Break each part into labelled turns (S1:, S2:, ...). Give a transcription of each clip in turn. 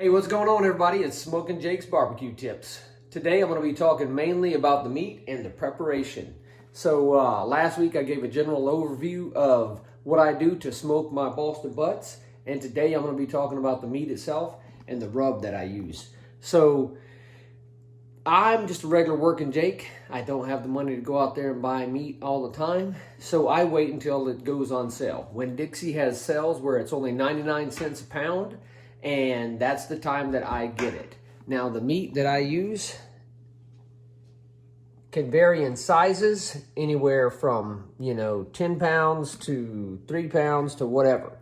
S1: Hey, what's going on, everybody? It's Smokin' Jake's Barbecue Tips. Today I'm going to be talking mainly about the meat and the preparation. So last week I gave a general overview of what I do to smoke my Boston butts, and today I'm going to be talking about the meat itself and the rub that I use. So I'm just a regular working Jake. I don't have the money to go out there and buy meat all the time, so I wait until it goes on sale. When Dixie has sales where it's only 99 cents a pound, and that's the time that I get it. Now, the meat that I use can vary in sizes, anywhere from, 10 pounds to 3 pounds to whatever.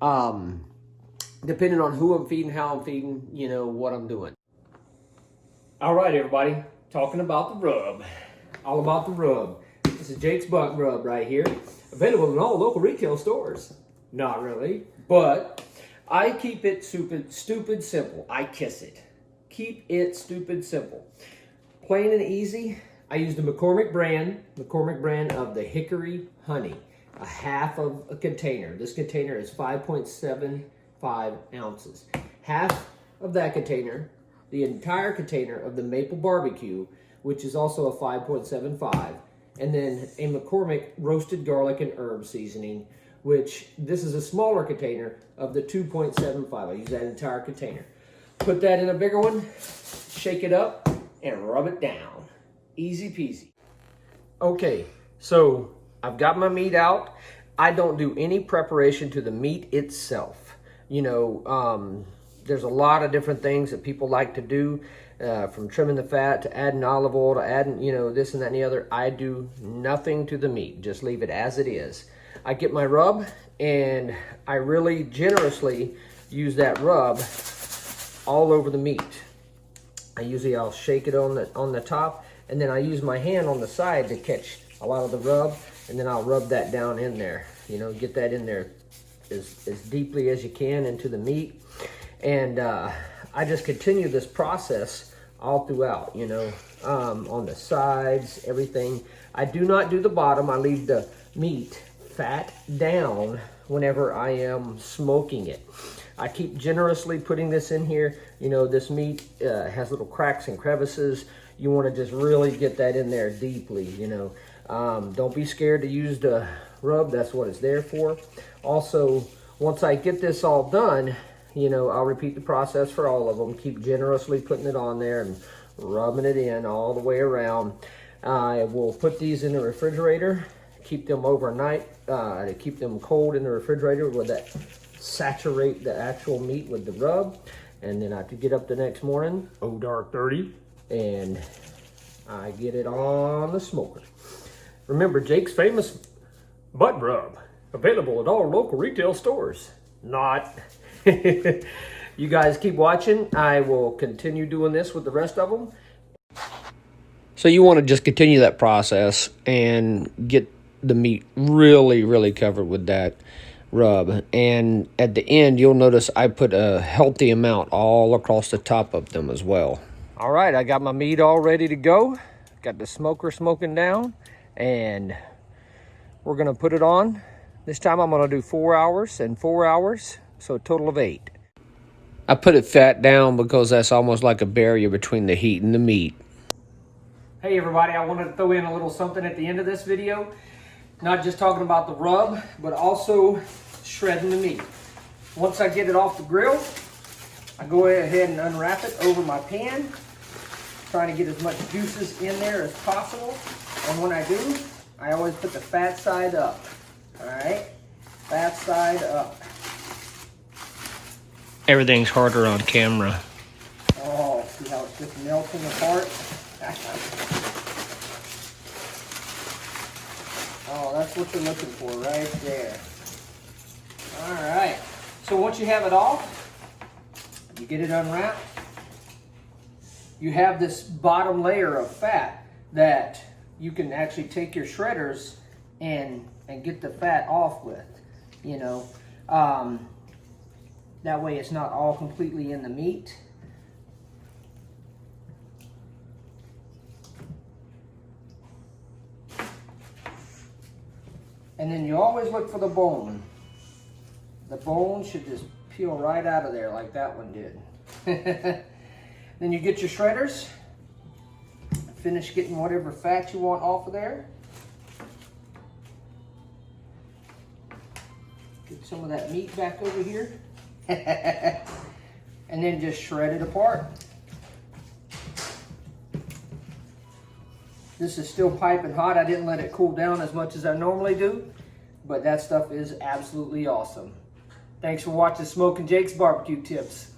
S1: Depending on who I'm feeding, how I'm feeding, what I'm doing. All right, everybody, talking about the rub. All about the rub. This is Jake's Buck Rub right here. Available in all local retail stores. Not really, but I keep it stupid simple. I kiss it. Keep it stupid simple. Plain and easy. I use the McCormick brand of the Hickory Honey. A half of a container. This container is 5.75 ounces. Half of that container, the entire container of the Maple Barbecue, which is also a 5.75, and then a McCormick roasted garlic and herb seasoning, which this is a smaller container of the 2.75. I use that entire container. Put that in a bigger one, shake it up, and rub it down. Easy peasy. Okay, so I've got my meat out. I don't do any preparation to the meat itself. There's a lot of different things that people like to do, from trimming the fat to adding olive oil to adding, this and that and the other. I do nothing to the meat. Just leave it as it is. I get my rub, and I really generously use that rub all over the meat. I'll shake it on the top, and then I use my hand on the side to catch a lot of the rub, and then I'll rub that down in there. Get that in there as deeply as you can into the meat. And I just continue this process all throughout, on the sides, everything. I do not do the bottom. I leave the meat fat down whenever I am smoking it. I keep generously putting this in here. This meat has little cracks and crevices. You want to just really get that in there deeply, Don't be scared to use the rub. That's what it's there for. Also, once I get this all done, I'll repeat the process for all of them. Keep generously putting it on there and rubbing it in all the way around. I will put these in the refrigerator, keep them overnight, to keep them cold in the refrigerator, with that saturate the actual meat with the rub. And then I have to get up the next morning, dark 30, and I get it on the smoker. Remember, Jake's famous butt rub, available at all local retail stores. Not. You guys keep watching. I will continue doing this with the rest of them. So you want to just continue that process and get the meat really, really covered with that rub. And at the end, you'll notice I put a healthy amount all across the top of them as well. All right, I got my meat all ready to go. Got the smoker smoking down, and we're going to put it on. This time I'm going to do 4 hours and 4 hours. So a total of 8. I put it fat down because that's almost like a barrier between the heat and the meat. Hey everybody, I wanted to throw in a little something at the end of this video. Not just talking about the rub, but also shredding the meat. Once I get it off the grill, I go ahead and unwrap it over my pan, trying to get as much juices in there as possible. And when I do, I always put the fat side up. All right, fat side up.
S2: Everything's harder on camera.
S1: Oh, see how it's just melting apart? Oh, that's what you're looking for right there. All right. So once you have it off, you get it unwrapped. You have this bottom layer of fat that you can actually take your shredders and get the fat off with, That way it's not all completely in the meat. And then you always look for the bone. The bone should just peel right out of there like that one did. Then you get your shredders. Finish getting whatever fat you want off of there. Get some of that meat back over here. And then just shred it apart. This is still piping hot. I didn't let it cool down as much as I normally do, but that stuff is absolutely awesome. Thanks for watching Smokin' Jake's Barbecue Tips.